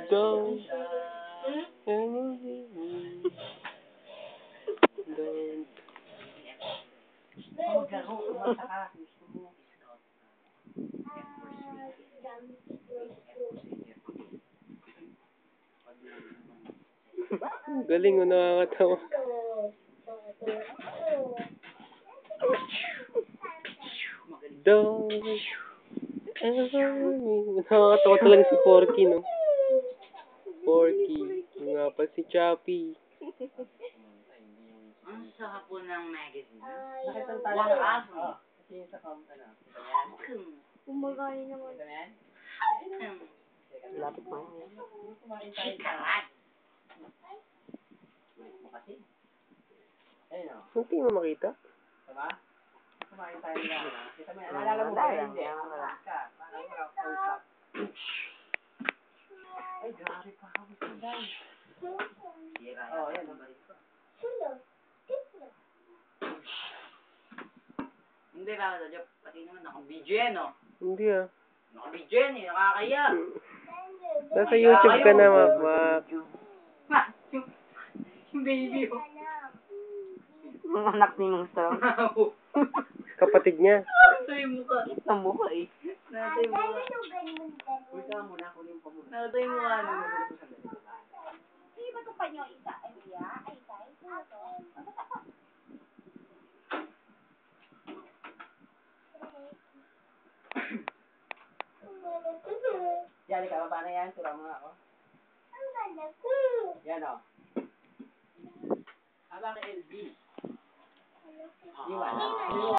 Don't. Galing mo, nakakatawa. Don't ever leave. Nakakatawa talaga si Porky, no? Porky. Yung nga pa si Chappy. Ang sarap po ng magazine. Nakita tayo. Wakas. Kasi sa company. Kumagay naman. Lapit mo. Kumain tayo sa... Makasi. Ayun o. Hindi mo makita? Diba? Kumain tayo na. Kita mo, naalala mo ba? Hindi. Parang walang close-up. Ay, grabe pa ako gusto dahil. Oo, yan. Hindi ba, pati naman naka-video yan, no? Hindi ah. Naka-video yan, eh. Nakakaya. Nasa YouTube ka na, Makmak. Yung baby, oh. Ang anak ni Monster. Kapatid niya. Nasa yung mukha. Ang mukha eh. Nasa yung mukha. Uy, ka muna. Kunin pa muna. Nasa yung mukha. Hindi ba ito pa nyo isa? Ay, isa? Ito to. Yan, ikaw, paano yan? Tura mo nga ako. Yan o. Habang LB. Iwan.